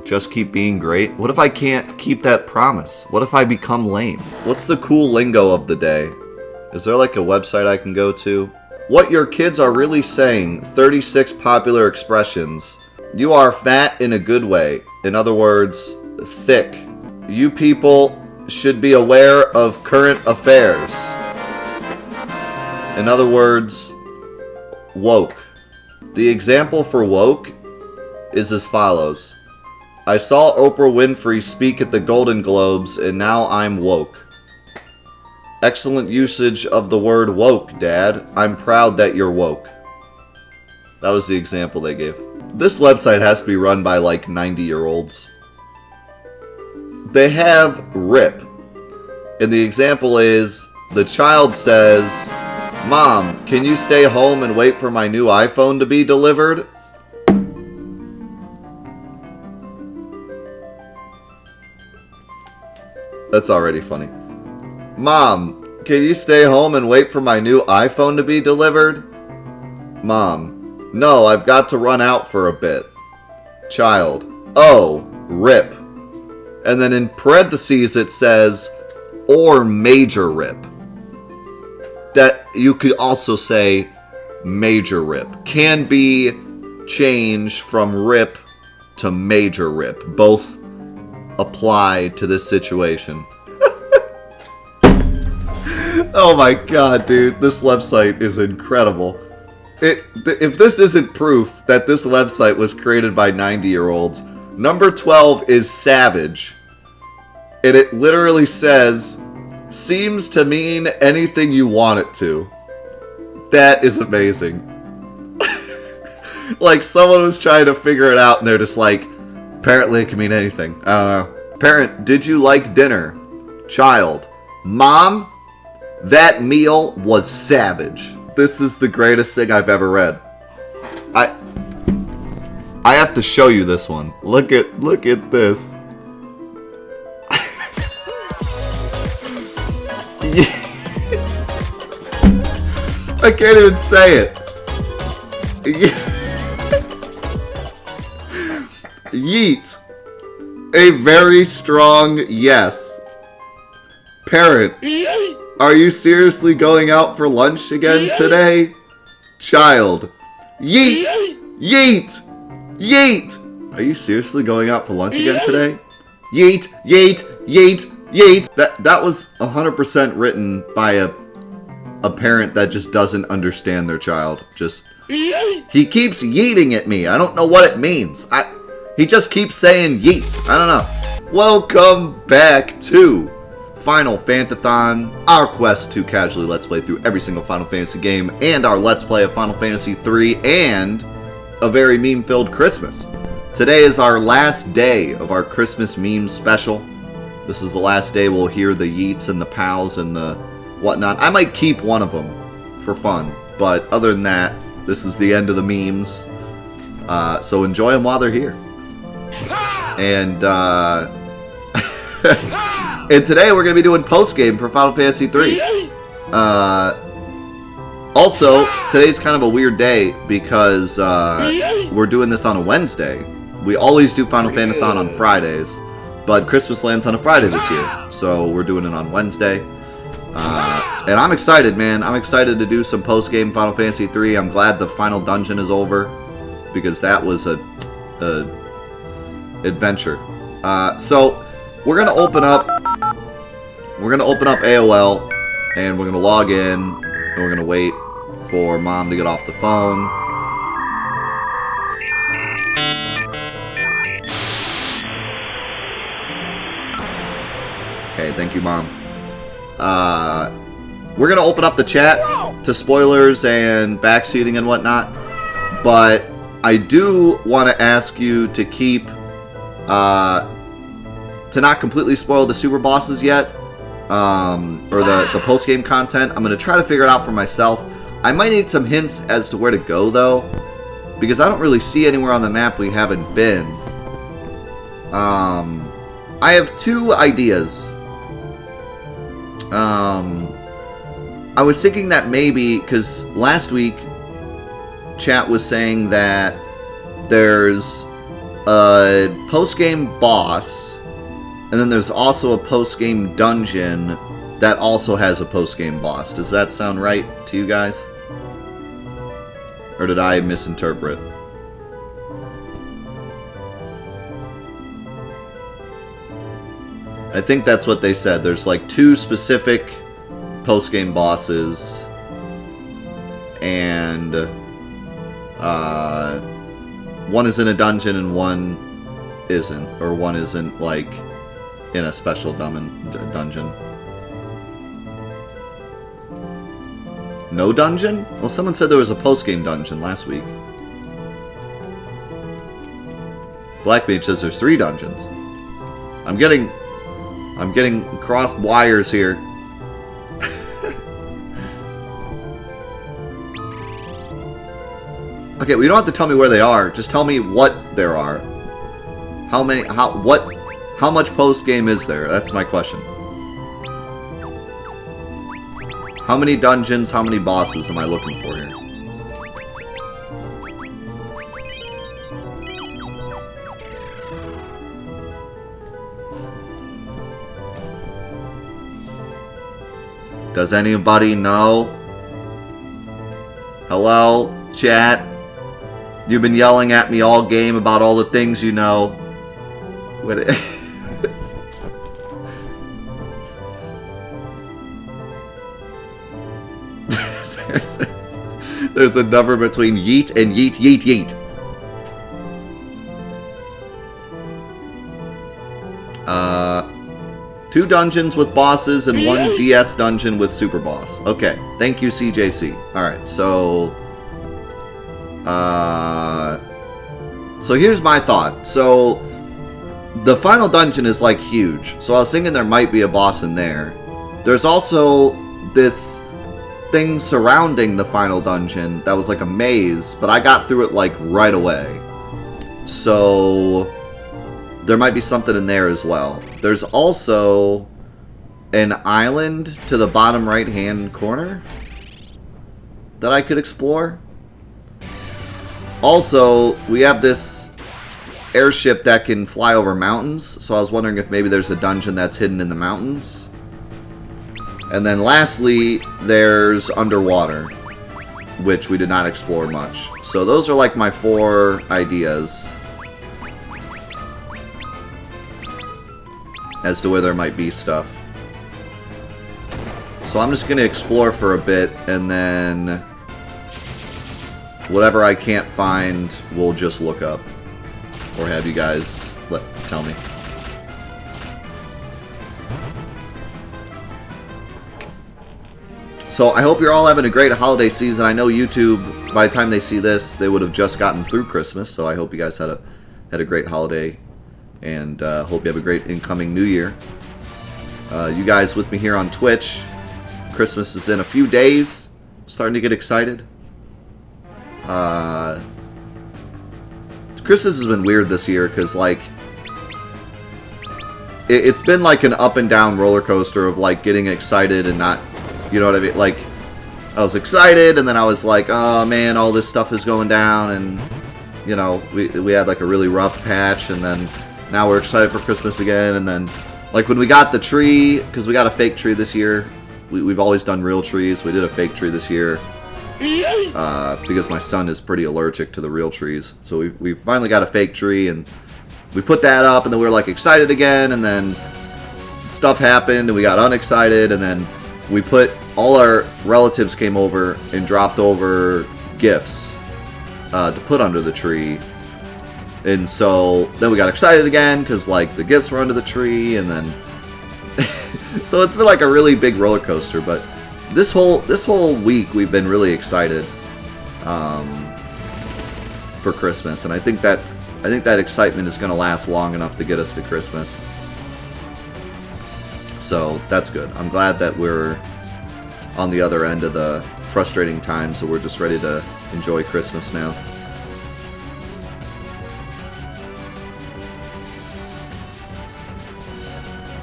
Just keep being great? What if I can't keep that promise? What if I become lame? What's the cool lingo of the day? Is there like a website I can go to? What your kids are really saying, 36 popular expressions. You are fat in a good way. In other words, thick. You people should be aware of current affairs. In other words, woke. The example for woke is as follows. I saw Oprah Winfrey speak at the Golden Globes, and now I'm woke. Excellent usage of the word woke, Dad. I'm proud that you're woke. That was the example they gave. This website has to be run by like 90-year-olds. They have RIP. And the example is, the child says, Mom, can you stay home and wait for my new iPhone to be delivered? That's already funny. Mom, can you stay home and wait for my new iPhone to be delivered? Mom, no, I've got to run out for a bit. Child, oh, RIP. And then in parentheses it says, or major RIP. That you could also say major RIP. Can be changed from RIP to major RIP. Both apply to this situation. Oh my god, dude. This website is incredible. If this isn't proof that this website was created by 90-year-olds, number 12 is savage. And it literally says, seems to mean anything you want it to. That is amazing. Like someone was trying to figure it out and they're just like, apparently it can mean anything. I don't know. Parent, did you like dinner? Child, Mom, that meal was savage. This is the greatest thing I've ever read. I have to show you this one. Look at this. I can't even say it. Yeet. A very strong yes. Parent. Are you seriously going out for lunch again today? Child. Yeet. Yeet. Yeet. Are you seriously going out for lunch again today? Yeet. Yeet. Yeet. Yeet. That was 100% written by a parent that just doesn't understand their child. He keeps yeeting at me. I don't know what it means. He just keeps saying yeet. I don't know. Welcome back to Final Fantathon, our quest to casually Let's Play through every single Final Fantasy game, and our Let's Play of Final Fantasy 3, and a very meme-filled Christmas. Today is our last day of our Christmas meme special. This is the last day we'll hear the yeets and the pows and the whatnot. I might keep one of them for fun, but other than that, this is the end of the memes. So enjoy them while they're here. And and today we're going to be doing post-game for Final Fantasy 3. Also, today's kind of a weird day because we're doing this on a Wednesday. We always do Final Fantathon on Fridays, but Christmas lands on a Friday this year, so we're doing it on Wednesday. And I'm excited, man. I'm excited to do some post-game Final Fantasy 3. I'm glad the final dungeon is over, because that was a adventure. So we're gonna open up AOL, and we're gonna log in, and we're gonna wait for Mom to get off the phone. Okay, thank you, Mom. We're gonna open up the chat to spoilers and backseating and whatnot, but I do want to ask you to keep to not completely spoil the super bosses yet, or the post-game content. I'm going to try to figure it out for myself. I might need some hints as to where to go, though, because I don't really see anywhere on the map we haven't been. I have two ideas. I was thinking that maybe, because last week chat was saying that there's a post-game boss, and then there's also a post-game dungeon that also has a post-game boss. Does that sound right to you guys? Or did I misinterpret? I think that's what they said. There's like 2 specific post-game bosses, and one is in a dungeon and one isn't. Or one isn't like in a special dungeon. No dungeon? Well, someone said there was a post-game dungeon last week. Blackbeach says there's 3 dungeons. I'm getting crossed wires here. Okay, well, you don't have to tell me where they are. Just tell me what there are. How much post-game is there? That's my question. How many dungeons, how many bosses am I looking for here? Does anybody know? Hello, chat? You've been yelling at me all game about all the things you know. What? There's a number between yeet and yeet, yeet, yeet. 2 dungeons with bosses and 1 DS dungeon with super boss. Okay, thank you, CJC. Alright, so here's my thought. So, the final dungeon is, like, huge. So I was thinking there might be a boss in there. There's also this thing surrounding the final dungeon that was like a maze, but I got through it, like, right away. So there might be something in there as well. There's also an island to the bottom right-hand corner that I could explore. Also, we have this airship that can fly over mountains, so I was wondering if maybe there's a dungeon that's hidden in the mountains. And then lastly, there's underwater, which we did not explore much. So those are like my 4 ideas as to where there might be stuff. So I'm just going to explore for a bit, and then whatever I can't find, we'll just look up. Or have you guys tell me. So I hope you're all having a great holiday season. I know YouTube, by the time they see this, they would have just gotten through Christmas. So I hope you guys had a great holiday, and hope you have a great incoming New Year. You guys with me here on Twitch. Christmas is in a few days. Starting to get excited. Christmas has been weird this year because, like, it's been like an up and down roller coaster of, like, getting excited and not, you know what I mean? Like, I was excited, and then I was like, oh man, all this stuff is going down, and, you know, we had like a really rough patch, and then now we're excited for Christmas again, and then, like, when we got the tree, because we got a fake tree this year, we've always done real trees, we did a fake tree this year, because my son is pretty allergic to the real trees, so we finally got a fake tree, and we put that up, and then we were, like, excited again, and then stuff happened, and we got unexcited, and then we put, all our relatives came over and dropped over gifts to put under the tree. And so then we got excited again because, like, the gifts were under the tree, and then so it's been like a really big roller coaster. But this whole week we've been really excited for Christmas, and I think that excitement is going to last long enough to get us to Christmas. So that's good. I'm glad that we're on the other end of the frustrating time, so we're just ready to enjoy Christmas now.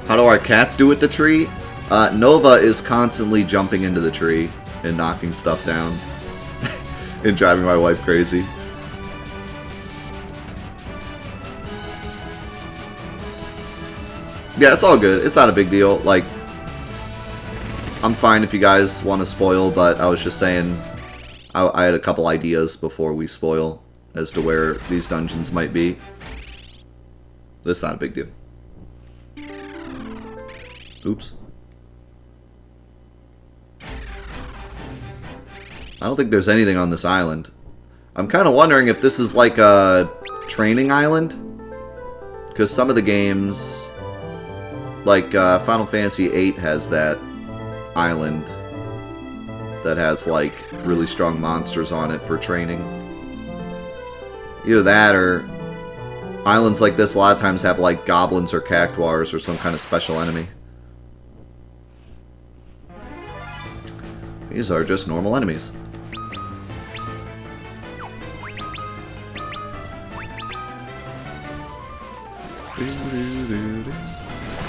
How do our cats do with the tree? Nova is constantly jumping into the tree and knocking stuff down and driving my wife crazy. Yeah, it's all good. It's not a big deal. Like, I'm fine if you guys want to spoil, but I was just saying I had a couple ideas before we spoil as to where these dungeons might be. It's not a big deal. Oops. I don't think there's anything on this island. I'm kind of wondering if this is like a training island. Because some of the games, like Final Fantasy VIII has that island that has like really strong monsters on it for training. Either that or islands like this a lot of times have like goblins or cactuars or some kind of special enemy. These are just normal enemies.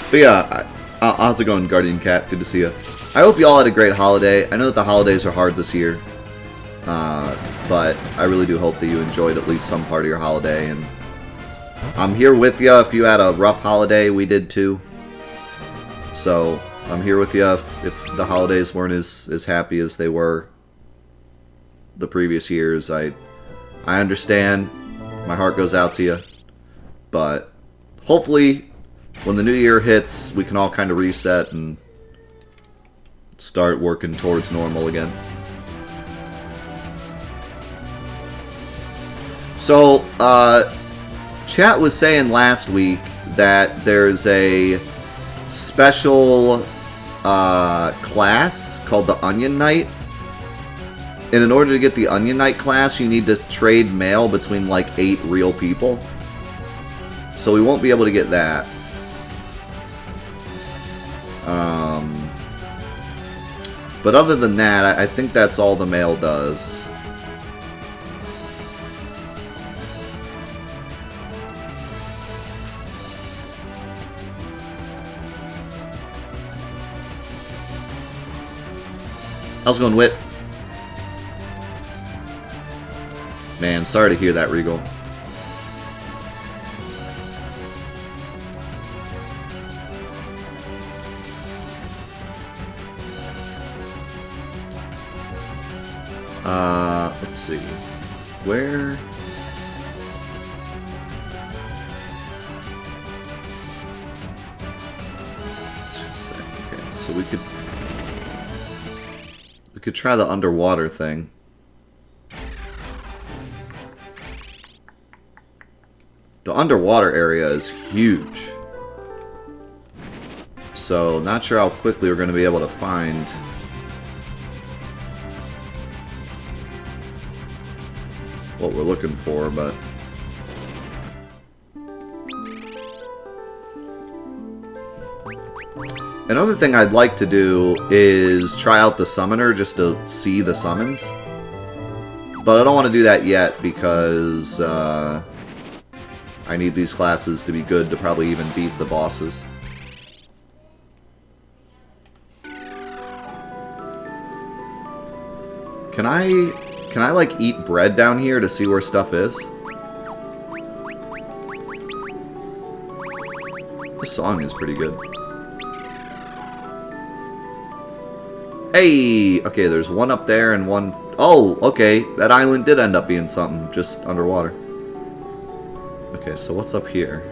But yeah, how's it going, Guardian Cat? Good to see you. I hope you all had a great holiday. I know that the holidays are hard this year, but I really do hope that you enjoyed at least some part of your holiday. And I'm here with you. If you had a rough holiday, we did too. So I'm here with you if the holidays weren't as happy as they were the previous years. I understand. My heart goes out to you. But hopefully, when the new year hits, we can all kind of reset and start working towards normal again. So, chat was saying last week that there's a special class called the Onion Knight. And in order to get the Onion Knight class, you need to trade mail between like 8 real people. So we won't be able to get that. But other than that, I think that's all the mail does. How's it going, Wit? Man, sorry to hear that, Regal. Let's see. Where? Okay, so we could try the underwater thing. The underwater area is huge. So, not sure how quickly we're going to be able to find what we're looking for, but another thing I'd like to do is try out the summoner just to see the summons. But I don't want to do that yet because I need these classes to be good to probably even beat the bosses. Can I like eat bread down here to see where stuff is? This song is pretty good. Hey! Okay, there's one up there and one... Oh, okay. That island did end up being something, just underwater. Okay, so what's up here?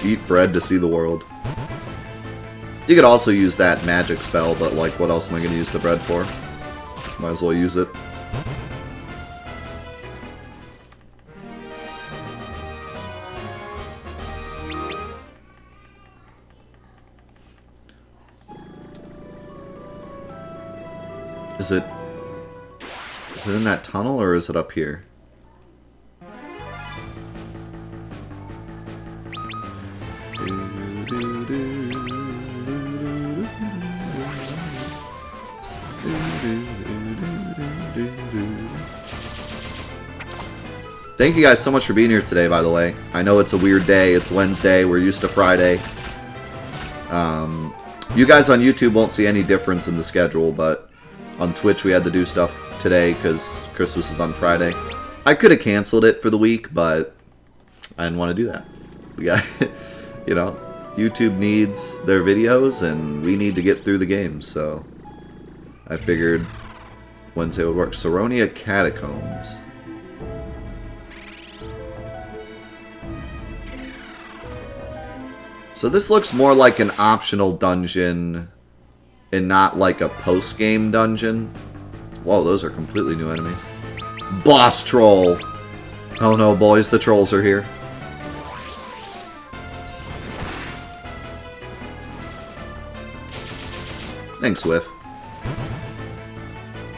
Eat bread to see the world. You could also use that magic spell, but like, what else am I going to use the bread for? Might as well use it. Is it in that tunnel, or is it up here? Thank you guys so much for being here today, by the way. I know it's a weird day. It's Wednesday. We're used to Friday. You guys on YouTube won't see any difference in the schedule, but on Twitch we had to do stuff today because Christmas is on Friday. I could have canceled it for the week, but I didn't want to do that. We got, you know, YouTube needs their videos, and we need to get through the games, so I figured Wednesday would work. Saronia Catacombs. So this looks more like an optional dungeon and not like a post-game dungeon. Whoa, those are completely new enemies. Boss Troll! Oh no, boys, the trolls are here. Thanks, Whiff.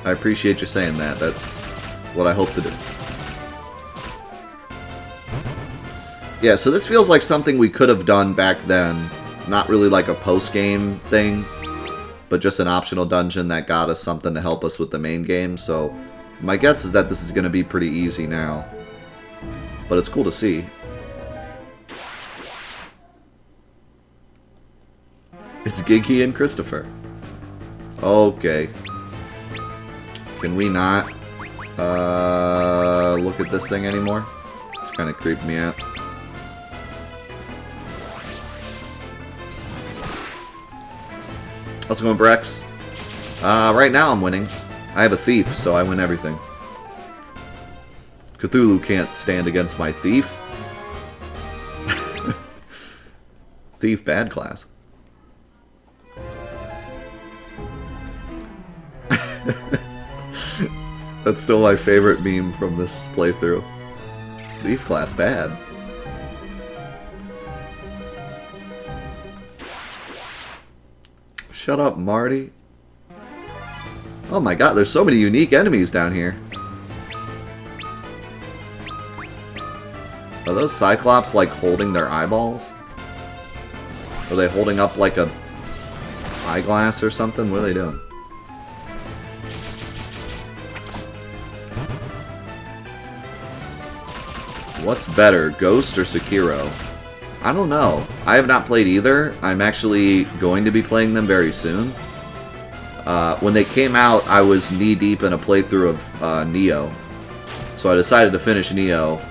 I appreciate you saying that. That's what I hope to do. Yeah, so this feels like something we could have done back then. Not really like a post-game thing, but just an optional dungeon that got us something to help us with the main game. So my guess is that this is going to be pretty easy now. But it's cool to see. It's Giggy and Christopher. Okay. Can we not look at this thing anymore? It's kind of creeped me out. How's it going, Brex? Right now I'm winning. I have a thief, so I win everything. Cthulhu can't stand against my thief. Thief bad class. That's still my favorite meme from this playthrough. Thief class bad. Shut up, Marty. Oh my god, there's so many unique enemies down here. Are those Cyclops, like, holding their eyeballs? Are they holding up, like, a eyeglass or something? What are they doing? What's better, Ghost or Sekiro? I don't know. I have not played either. I'm actually going to be playing them very soon. When they came out, I was knee-deep in a playthrough of Nioh. So I decided to finish Nioh.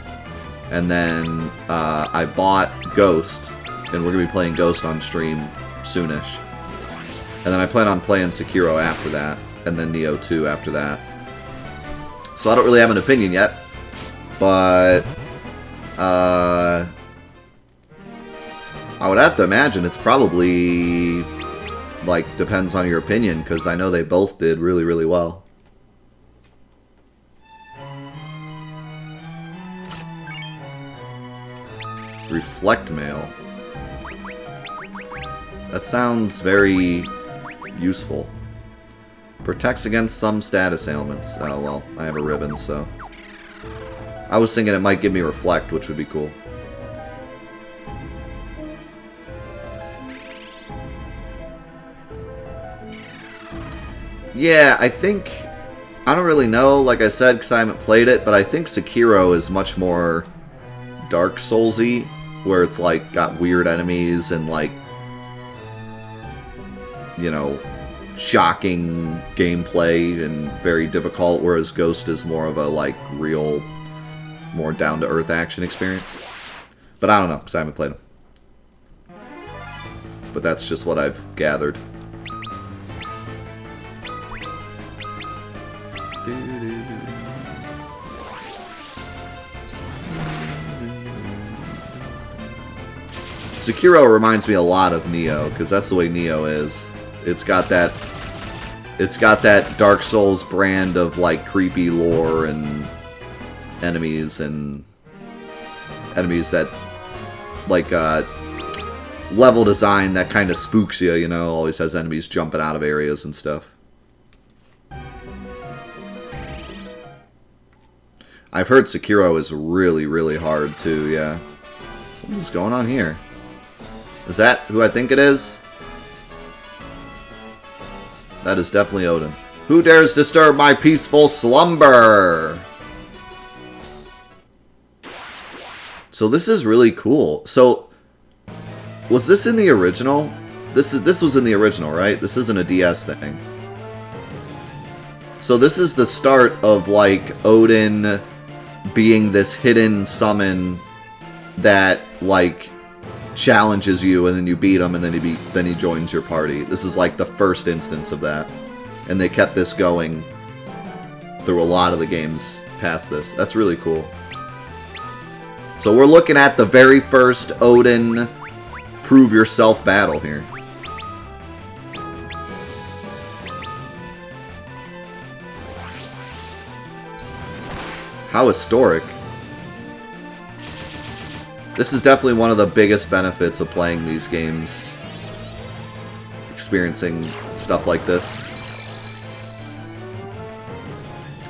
And then I bought Ghost. And we're going to be playing Ghost on stream soonish. And then I plan on playing Sekiro after that. And then Nioh 2 after that. So I don't really have an opinion yet. But I would have to imagine it's probably, like, depends on your opinion, because I know they both did really, really well. Reflect Mail. That sounds very useful. Protects against some status ailments. Oh, well, I have a ribbon, so. I was thinking it might give me Reflect, which would be cool. Yeah, I think... I don't really know, like I said, because I haven't played it, but I think Sekiro is much more Dark Souls-y, where it's, like, got weird enemies and, like, you know, shocking gameplay and very difficult, whereas Ghost is more of a, like, real, more down-to-earth action experience. But I don't know, because I haven't played them. But that's just what I've gathered. Sekiro reminds me a lot of Nioh, because that's the way Nioh is. It's got that Dark Souls brand of, like, creepy lore and enemies that, like, level design that kind of spooks you, you know, always has enemies jumping out of areas and stuff. I've heard Sekiro is really, really hard, too, yeah. What is going on here? Is that who I think it is? That is definitely Odin. Who dares disturb my peaceful slumber? So this is really cool. So, was this in the original? This was in the original, right? This isn't a DS thing. So this is the start of, like, Odin being this hidden summon that, like, challenges you, and then you beat him, and then he joins your party. This is, like, the first instance of that. And they kept this going through a lot of the games past this. That's really cool. So we're looking at the very first Odin prove yourself battle here. How historic. This is definitely one of the biggest benefits of playing these games. Experiencing stuff like this.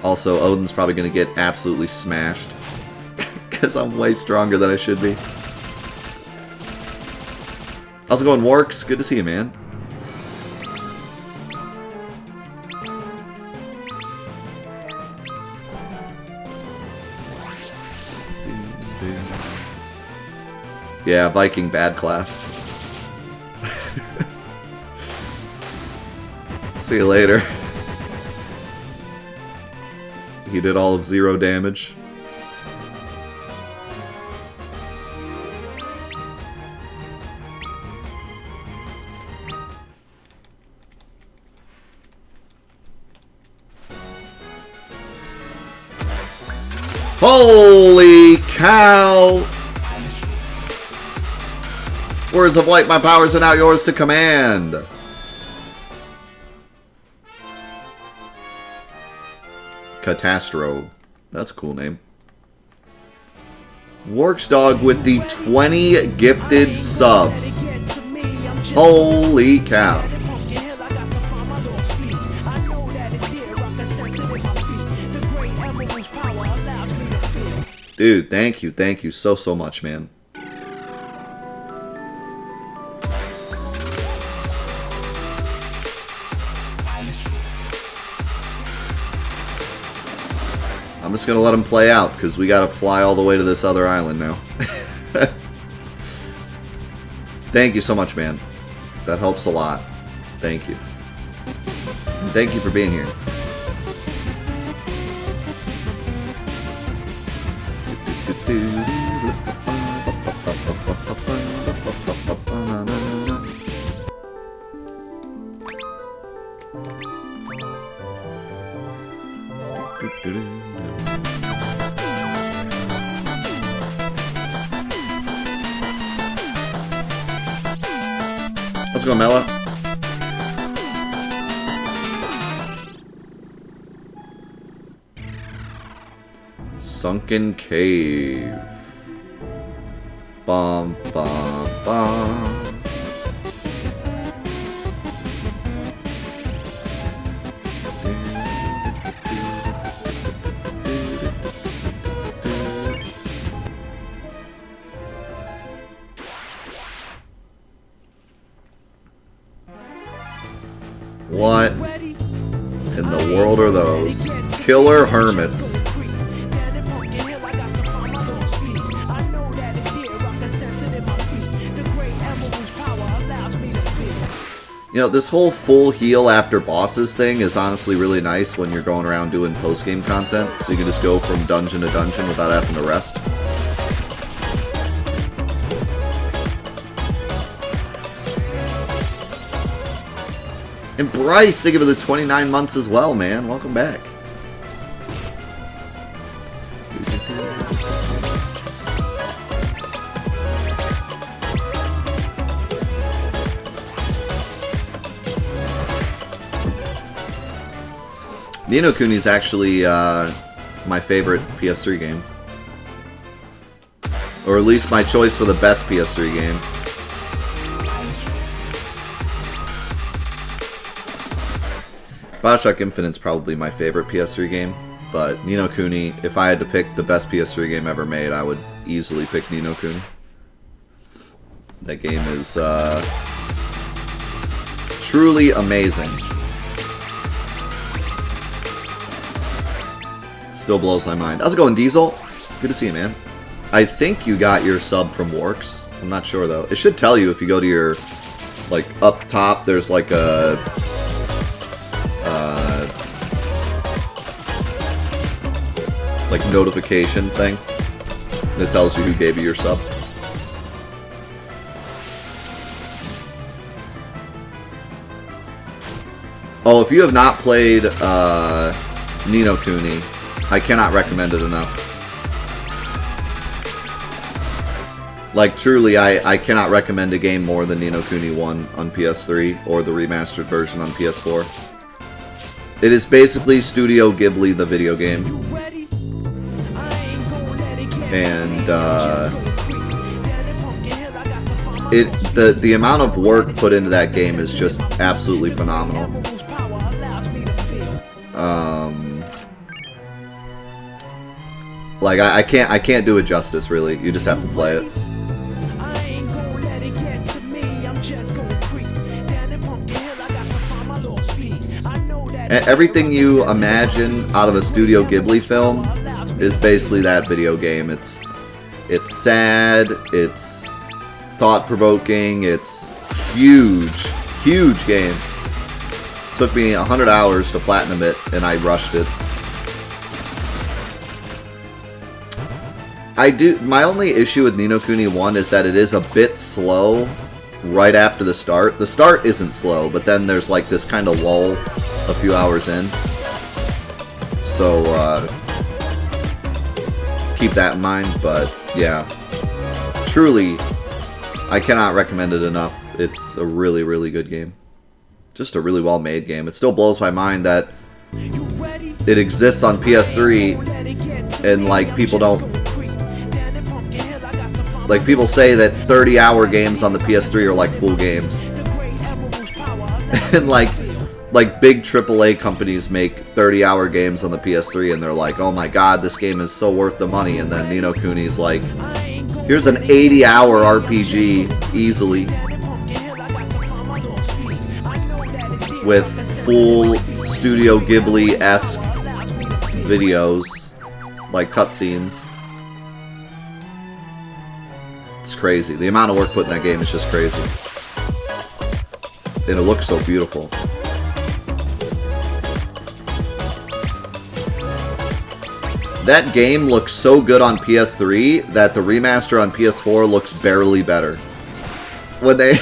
Also, Odin's probably going to get absolutely smashed. Because I'm way stronger than I should be. How's it going, Warks? Good to see you, man. Yeah, Viking bad class. See you later. He did all of 0 damage. Holy cow! Words of light, my powers are now yours to command. Catastro. That's a cool name. Works Dog with the 20 gifted subs. Holy cow. Dude, thank you so much, man. I'm just gonna let him play out, because we gotta fly all the way to this other island now. Thank you so much, man. That helps a lot. Thank you. And thank you for being here. Let's go, Mela. Sunken Cave. Bum, bum, bum. What in the world are those? Killer hermits. You know, this whole full heal after bosses thing is honestly really nice when you're going around doing post-game content, so you can just go from dungeon to dungeon without having to rest. And Bryce, thank you for the 29 months as well, man. Welcome back. Ni no Kuni is actually my favorite PS3 game. Or at least my choice for the best PS3 game. Bioshock Infinite's probably my favorite PS3 game, but Ni no Kuni, if I had to pick the best PS3 game ever made, I would easily pick Ni no Kuni. That game is truly amazing. Still blows my mind. How's it going, Diesel? Good to see you, man. I think you got your sub from Works. I'm not sure though. It should tell you if you go to your, like, up top, there's like a like notification thing that tells you who gave you your sub. Oh, if you have not played Ni no Kuni, I cannot recommend it enough. Like, truly, I cannot recommend a game more than Ni no Kuni 1 on PS3 or the remastered version on PS4. It is basically Studio Ghibli, the video game. And the amount of work put into that game is just absolutely phenomenal. Like I can't do it justice, really. You just have to play it. Everything you imagine out of a Studio Ghibli film is basically that video game. It's sad, it's thought-provoking, it's huge game. It took me 100 hours to platinum it, and I rushed it. My only issue with Ni no Kuni 1 is that it is a bit slow right after the start. The start isn't slow, but then there's like this kind of lull a few hours in. So, keep that in mind, but yeah. Truly, I cannot recommend it enough. It's a really, really good game. Just a really well-made game. It still blows my mind that it exists on PS3 and, like, people don't... Like, people say that 30-hour games on the PS3 are like full games. And, like big AAA companies make 30-hour games on the PS3 and they're like, oh my god, this game is so worth the money. And then Ni no Kuni's like, here's an 80-hour RPG, easily. With full Studio Ghibli-esque videos, like cutscenes. It's crazy. The amount of work put in that game is just crazy. And it looks so beautiful. That game looks so good on PS3 that the remaster on PS4 looks barely better. When they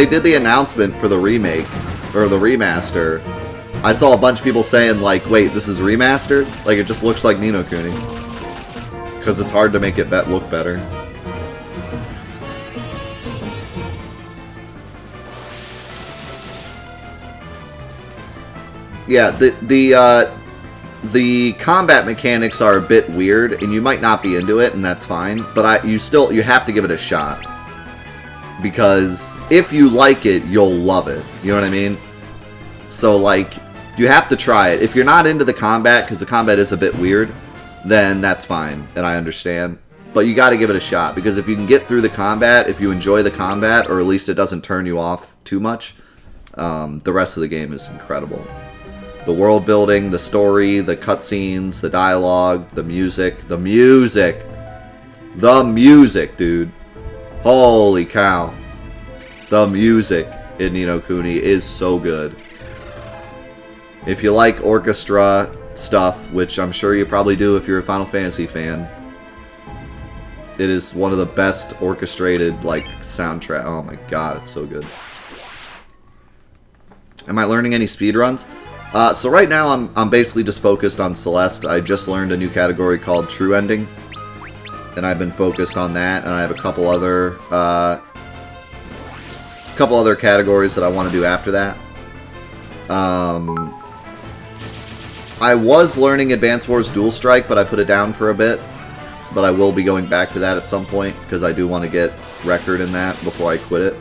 did the announcement for the remake, or the remaster, I saw a bunch of people saying, like, wait, this is remastered? Like, it just looks like Ni no Kuni. Because it's hard to make it look better. Yeah, the combat mechanics are a bit weird, and you might not be into it, and that's fine. But you have to give it a shot, because if you like it, you'll love it. You know what I mean? So, like, you have to try it. If you're not into the combat, because the combat is a bit weird, then that's fine, and I understand. But you got to give it a shot, because if you can get through the combat, if you enjoy the combat, or at least it doesn't turn you off too much, the rest of the game is incredible. The world building, the story, the cutscenes, the dialogue, the music, dude. Holy cow. The music in Ni no Kuni is so good. If you like orchestra stuff, which I'm sure you probably do if you're a Final Fantasy fan, it is one of the best orchestrated, like, soundtrack. Oh my god, it's so good. Am I learning any speedruns? So right now I'm basically just focused on Celeste. I just learned a new category called True Ending, and I've been focused on that. And I have a couple other categories that I want to do after that. I was learning Advance Wars Dual Strike, but I put it down for a bit. But I will be going back to that at some point because I do want to get record in that before I quit it.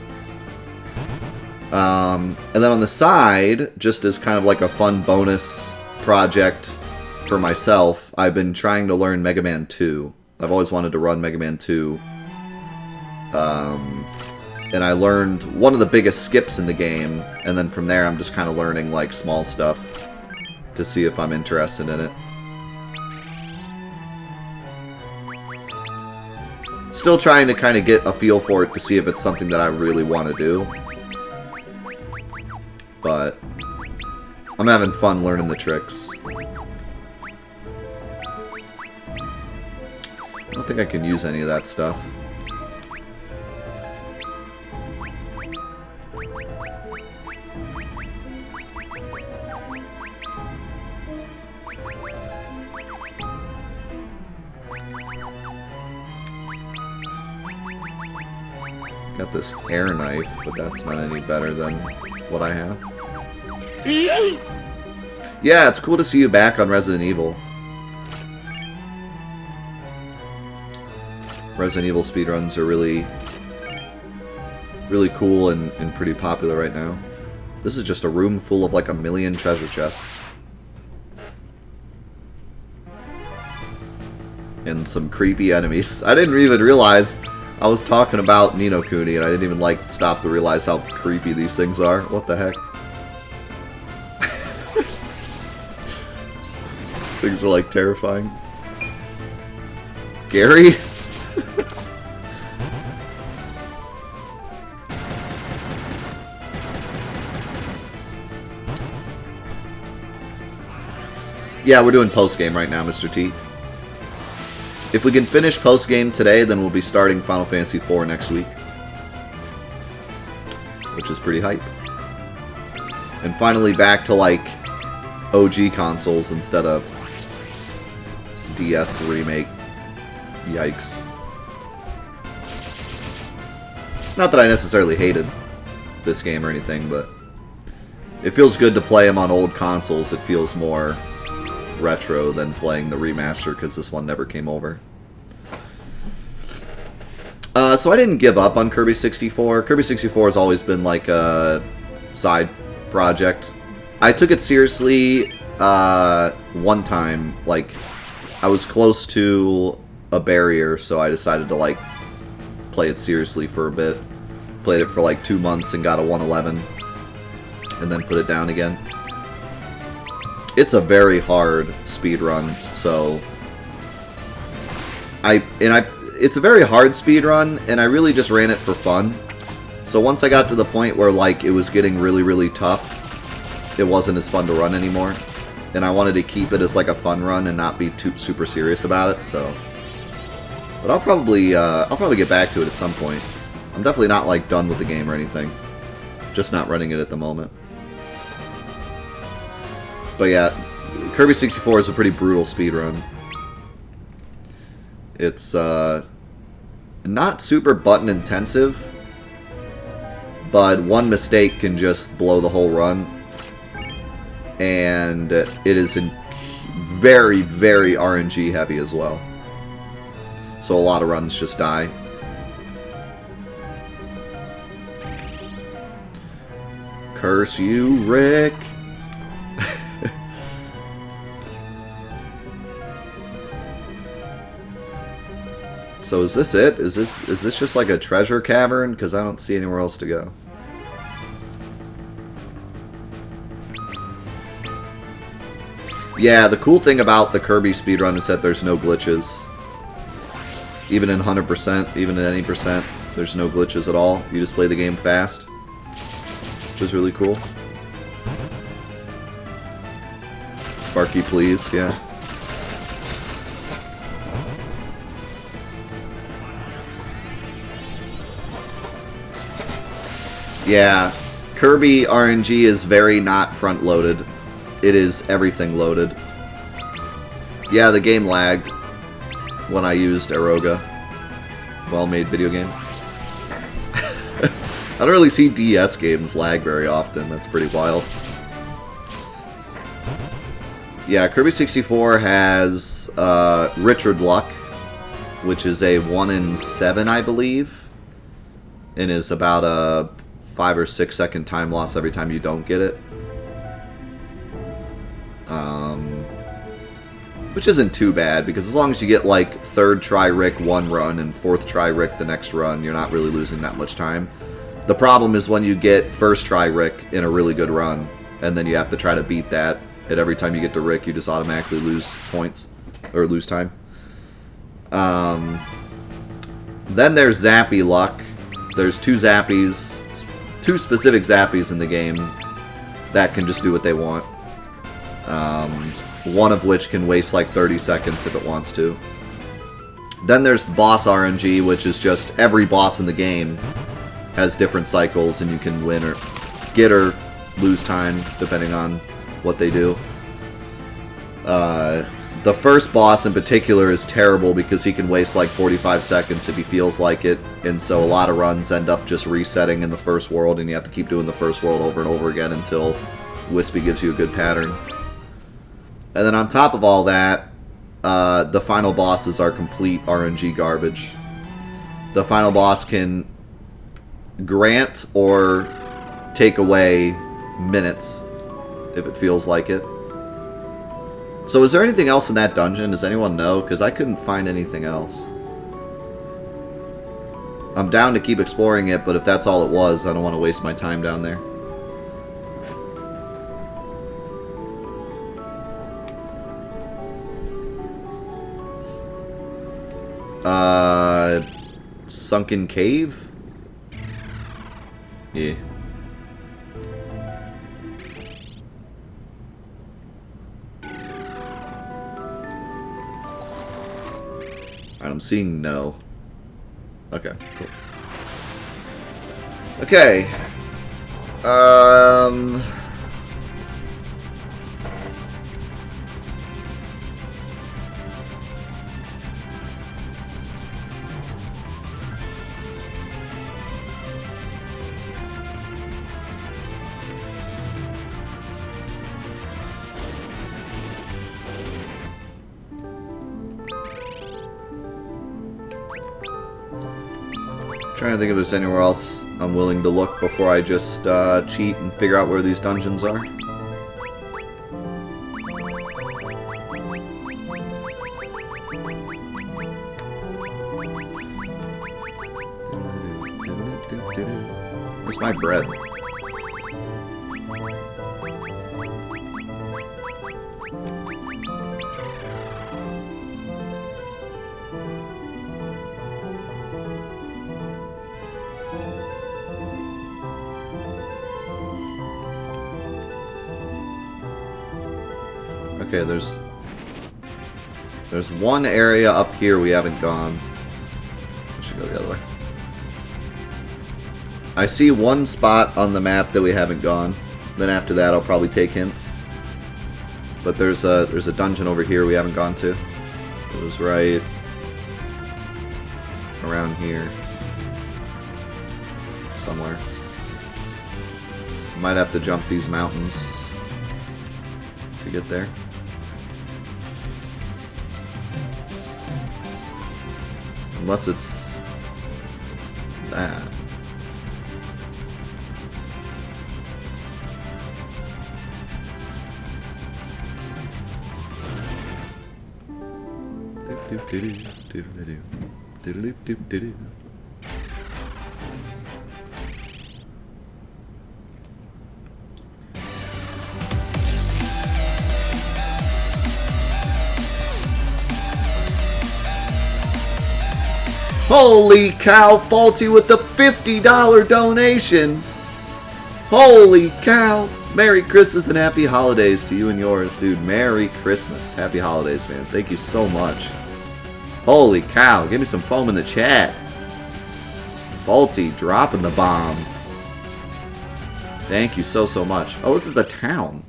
And then on the side, just as kind of like a fun bonus project for myself, I've been trying to learn Mega Man 2. I've always wanted to run Mega Man 2. And I learned one of the biggest skips in the game, and then from there I'm just kind of learning like small stuff to see if I'm interested in it. Still trying to kind of get a feel for it to see if it's something that I really want to do. But I'm having fun learning the tricks. I don't think I can use any of that stuff. Got this air knife, but that's not any better than what I have. Yeah, it's cool to see you back on Resident Evil. Resident Evil speedruns are really cool and pretty popular right now. This is just a room full of like 1,000,000 treasure chests. And some creepy enemies. I didn't even realize I was talking about Ni no Kuni and I didn't even like stop to realize how creepy these things are. What the heck? These things are like terrifying. Gary? Yeah, we're doing post-game right now, Mr. T. If we can finish post-game today, then we'll be starting Final Fantasy IV next week. Which is pretty hype. And finally back to, like, OG consoles instead of DS remake. Yikes. Not that I necessarily hated this game or anything, but it feels good to play them on old consoles. It feels more retro than playing the remaster because this one never came over. So I didn't give up on Kirby 64. Kirby 64 has always been like a side project. I took it seriously one time. Like, I was close to a barrier, so I decided to like play it seriously for a bit. Played it for like 2 months and got a 111, and then put it down again. It's a very hard speed run, so it's a very hard speed run, and I really just ran it for fun. So once I got to the point where like it was getting really, really tough, it wasn't as fun to run anymore, and I wanted to keep it as like a fun run and not be too super serious about it. So, but I'll probably get back to it at some point. I'm definitely not like done with the game or anything, just not running it at the moment. But yeah, Kirby 64 is a pretty brutal speedrun. It's not super button intensive, but one mistake can just blow the whole run. And it is very, very RNG heavy as well. So a lot of runs just die. Curse you, Rick! So is this it? Is this just like a treasure cavern? Because I don't see anywhere else to go. Yeah, the cool thing about the Kirby speedrun is that there's no glitches. Even in 100%, even at any percent, there's no glitches at all. You just play the game fast, which is really cool. Sparky, please, yeah. Yeah, Kirby RNG is very not front-loaded. It is everything loaded. Yeah, the game lagged when I used Aeroga. Well-made video game. I don't really see DS games lag very often. That's pretty wild. Yeah, Kirby 64 has Richard Luck, which is a 1 in 7, I believe, and is about a 5 or 6 second time loss every time you don't get it. Which isn't too bad, because as long as you get like 3rd try Rick one run and 4th try Rick the next run, you're not really losing that much time. The problem is when you get 1st try Rick in a really good run, and then you have to try to beat that, and every time you get to Rick, you just automatically lose points, or lose time. Then there's Zappy Luck. There's two Zappies, two specific Zappies in the game that can just do what they want. One of which can waste like 30 seconds if it wants to. Then there's boss RNG, which is just every boss in the game has different cycles, and you can win or get or lose time depending on what they do. The first boss in particular is terrible because he can waste like 45 seconds if he feels like it, and so a lot of runs end up just resetting in the first world, and you have to keep doing the first world over and over again until Wispy gives you a good pattern. And then on top of all that, the final bosses are complete RNG garbage. The final boss can grant or take away minutes if it feels like it. So is there anything else in that dungeon? Does anyone know? Because I couldn't find anything else. I'm down to keep exploring it, but if that's all it was, I don't want to waste my time down there. Sunken cave? Yeah. I'm seeing no. Okay, cool. Okay. Trying to think if there's anywhere else I'm willing to look before I just cheat and figure out where these dungeons are. Where's my bread? Okay, there's one area up here we haven't gone. I should go the other way. I see one spot on the map that we haven't gone. Then after that, I'll probably take hints. But there's a dungeon over here we haven't gone to. It was right around here somewhere. Might have to jump these mountains to get there. Unless it's that. Holy cow, Faulty with the $50 donation. Holy cow. Merry Christmas and Happy Holidays to you and yours, dude. Merry Christmas. Happy Holidays, man. Thank you so much. Holy cow. Give me some foam in the chat. Faulty dropping the bomb. Thank you so much. Oh, this is a town.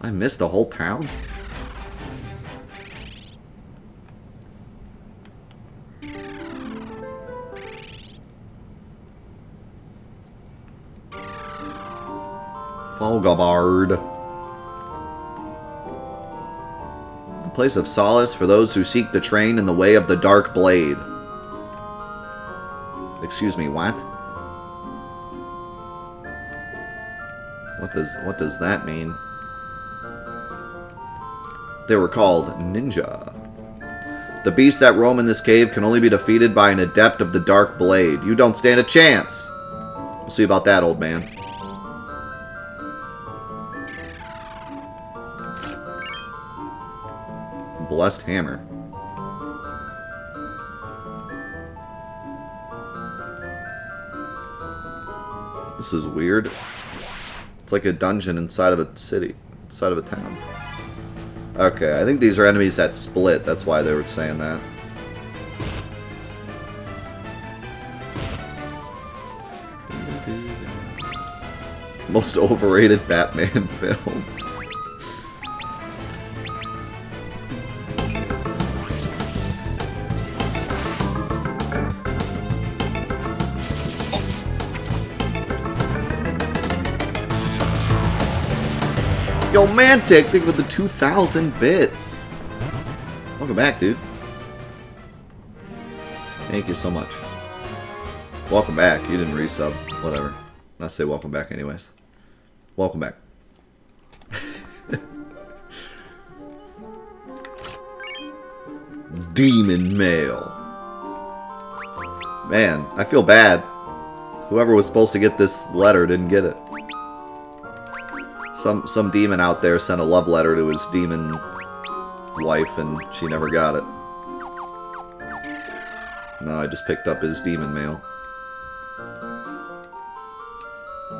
I missed a whole town? Folgabard. The place of solace for those who seek the train in the way of the dark blade. Excuse me, what? What does that mean? They were called ninja. The beasts that roam in this cave can only be defeated by an adept of the dark blade. You don't stand a chance. We'll see about that, old man. Blessed hammer. This is weird. It's like a dungeon inside of a city, inside of a town. Okay, I think these are enemies that split. That's why they were saying that. Most overrated Batman film. Yo, Mantic, think with the 2,000 bits. Welcome back, dude. Thank you so much. Welcome back. You didn't resub. Whatever. I say welcome back anyways. Welcome back. Demon mail. Man, I feel bad. Whoever was supposed to get this letter didn't get it. Some demon out there sent a love letter to his demon wife and she never got it. No, I just picked up his demon mail.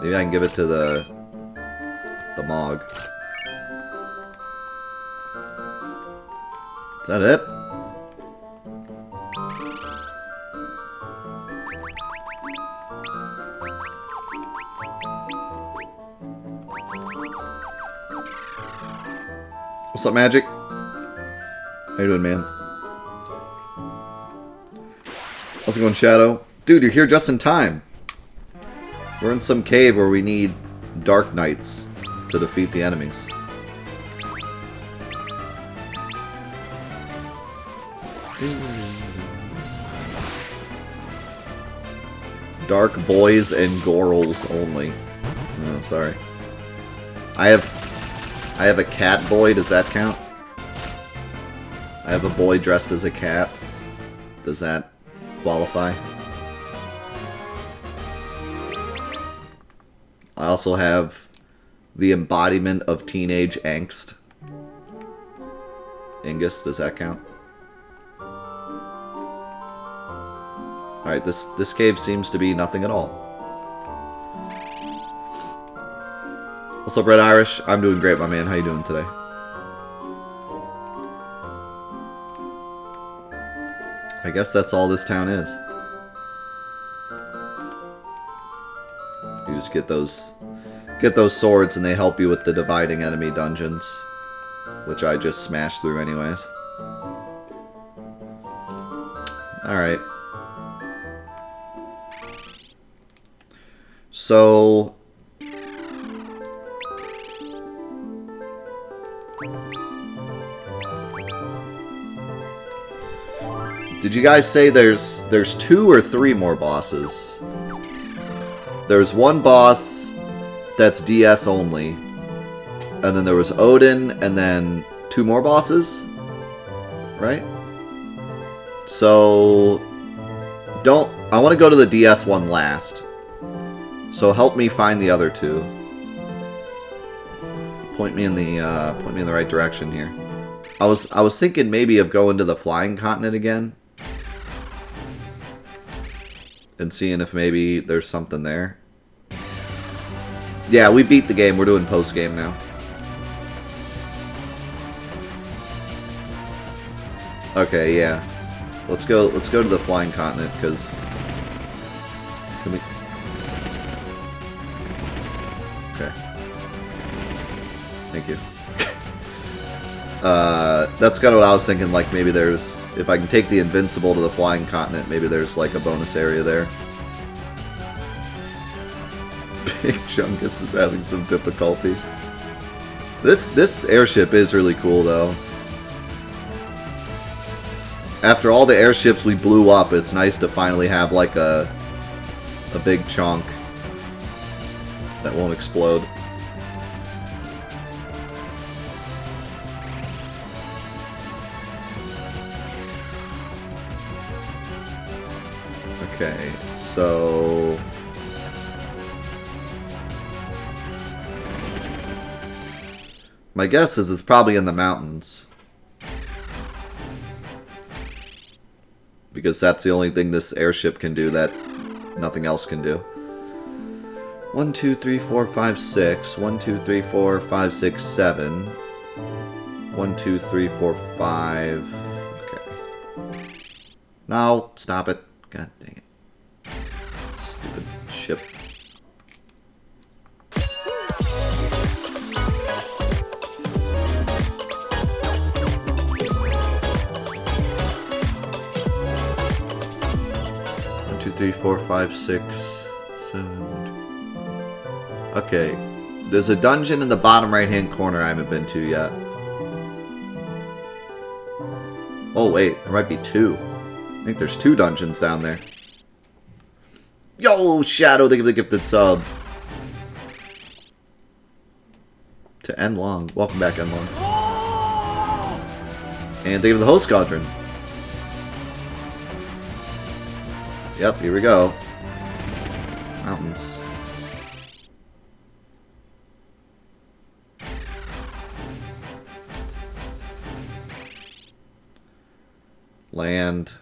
Maybe I can give it to the Mog. Is that it? What's up, Magic? How you doing, man? How's it going, Shadow? Dude, you're here just in time. We're in some cave where we need Dark Knights to defeat the enemies. Dark boys and girls only. Oh, sorry. I have a cat boy. Does that count? I have a boy dressed as a cat. Does that qualify? I also have the embodiment of teenage angst. Angus, does that count? Alright, this cave seems to be nothing at all. What's up, Red Irish? I'm doing great, my man. How you doing today? I guess that's all this town is. You just get those swords and they help you with the dividing enemy dungeons, which I just smashed through anyways. Alright. So did you guys say there's 2 or 3 more bosses? There's one boss that's DS only, and then there was Odin, and then 2 more bosses, right? So I want to go to the DS one last. So help me find the other 2. Point me in the right direction here. I was thinking maybe of going to the Flying Continent again. And seeing if maybe there's something there. Yeah, we beat the game. We're doing post-game now. Okay, yeah. Let's go to the Flying Continent, because... Can we... Okay. Thank you. That's kind of what I was thinking, like, maybe there's... If I can take the Invincible to the Flying Continent, maybe there's, like, a bonus area there. Big Chungus is having some difficulty. This airship is really cool, though. After all the airships we blew up, it's nice to finally have, like, a big chunk that won't explode. Okay, so... My guess is it's probably in the mountains. Because that's the only thing this airship can do that nothing else can do. 1, 2, 3, 4, 5, 6. 1, 2, 3, 4, 5, 6, 7. 1, 2, 3, 4, 5. Okay. No, stop it. God dang it. Stupid ship. One, two, three, four, five, six, 7. Okay. There's a dungeon in the bottom right-hand corner I haven't been to yet. Oh, wait. There might be 2. I think there's 2 dungeons down there. Yo, Shadow, they give the gifted sub. To N Long. Welcome back, N Long. And they give the host squadron. Yep, here we go. Mountains. Land.